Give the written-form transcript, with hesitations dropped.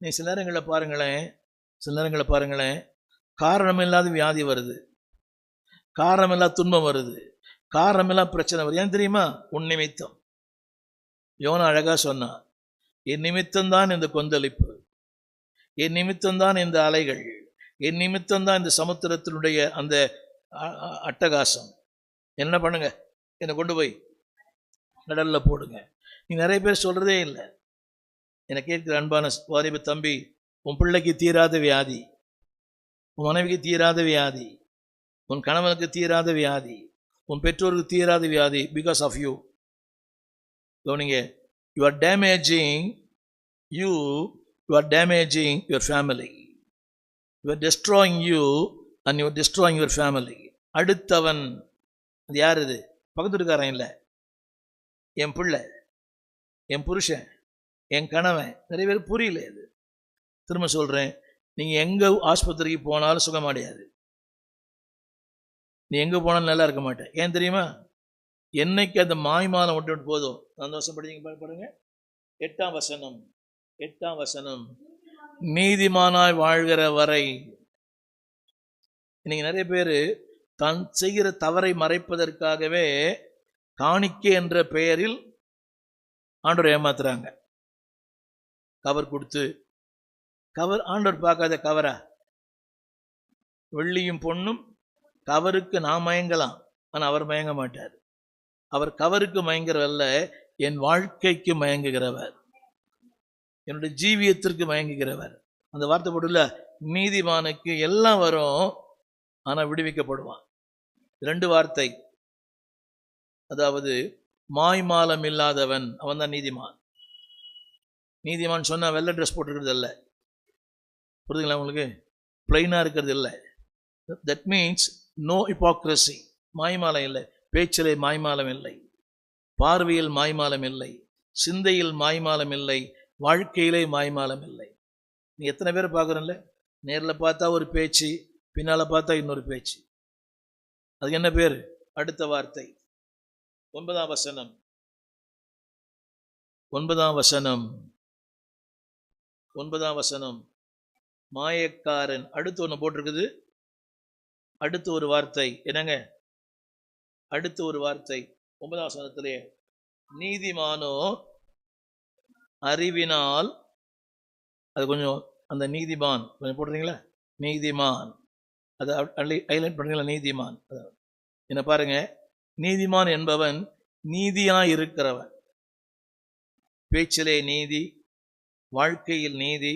நீ சில நேரங்களில் பாருங்களேன், காரணமில்லாத வியாதி வருது, காரணமில்லாத துன்பம் வருது, காரணமில்லாத பிரச்சனை வருது. ஏன் தெரியுமா? உன் நிமித்தம். யோனா அழகா சொன்னான், என் நிமித்தம்தான் இந்த கொந்தளிப்பு, என் நிமித்தம்தான் இந்த அலைகள், என் நிமித்தம்தான் இந்த சமுத்திரத்தினுடைய அந்த அட்டகாசம். என்ன பண்ணுங்க, என்னை கொண்டு போய் கடல்ல போடுங்க. நீ நிறைய பேர் சொல்றதே இல்லை. எனக்கு கேட்கிற அன்பான வாலிப தம்பி, உன் பிள்ளைக்கு தீராத வியாதி, உன் மனைவிக்கு தீராத வியாதி, உன் கணவனுக்கு தீராத வியாதி, உன் பெற்றோருக்கு தீராத வியாதி, பிகாஸ் ஆஃப் யூ. கவனிங்க, you are damaging your family. You are destroying you and you are destroying your family. அடுத்தவன் அது யார்? இது பக்கத்து இருக்காரன் இல்லை, என் பிள்ளை, என் புருஷன், என் கணவன். நிறைய பேர் புரியல. இது திரும்ப சொல்றேன், நீங்க எங்க ஆஸ்பத்திரிக்கு போனாலும் சுகமடையாது, நீ எங்க போனாலும் நல்லா இருக்க மாட்டேன். ஏன் தெரியுமா? என்னைக்கு அந்த மாய்மாலம் விட்டு போதும். சந்தோஷம் படிங்க. 8ஆம் வசனம், நீதிமானாய் வாழ்கிற வரை. இன்னைக்கு நிறைய பேர் தான் செய்கிற தவறை மறைப்பதற்காகவே காணிக்கை என்ற பெயரில் ஆண்டவரை ஏமாத்துறாங்க. கவர் கொடுத்து, கவர் ஆண்டவர் பார்க்காத கவரா? வெள்ளியும் பொண்ணும் கவருக்கு நான் மயங்கலாம், ஆனால் அவர் மயங்க மாட்டார். அவர் கவருக்கு மயங்குறவல்ல, என் வாழ்க்கைக்கு மயங்குகிறவர், என்னுடைய ஜீவியத்திற்கு மயங்குகிறவர். அந்த வார்த்தை போட்டுல, நீதிமானுக்கு எல்லாம் வரும், ஆனால் விடுவிக்கப்படுவான். 2 வார்த்தை. அதாவது மாய்மாலம் இல்லாதவன் அவன் தான் நீதிமான். நீதிமான் சொன்னா வெள்ளை ட்ரெஸ் போட்டுருக்கிறது இல்லை, புரியுதுங்களா உங்களுக்கு? பிளைனா இருக்கிறது இல்லை. That means no hypocrisy. மாய்மாலம் இல்லை, பேச்சிலே மாய்மாலம் இல்லை, பார்வையில் மாய்மாலம் இல்லை, சிந்தையில் மாய்மாலம் இல்லை, வாழ்க்கையிலே மாய்மாலம் இல்லை. நீ எத்தனை பேர் பார்க்குறல்ல, நேரில் பார்த்தா ஒரு பேச்சு, பின்னால் பார்த்தா இன்னொரு பேச்சு. அதுக்கு என்ன பேர்? அடுத்த வார்த்தை. 9ஆம் வசனம், மாயக்காரன். அடுத்து ஒன்று போட்டிருக்குது, அடுத்து ஒரு வார்த்தை. என்னங்க? அடுத்து ஒரு வார்த்தை 9ஆம் வசனத்திலே, நீதிமானோ அறிவினால். அது கொஞ்சம் அந்த நீதிமான் கொஞ்சம் போடுறீங்களா? நீதிமான், அதை ஹைலைட் பண்ணுறீங்களா? நீதிமான் என்ன பாருங்க, நீதிமான் என்பவன் நீதியாய் இருக்கிறவன். பேச்சிலே நீதி, வாழ்க்கையில் நீதி,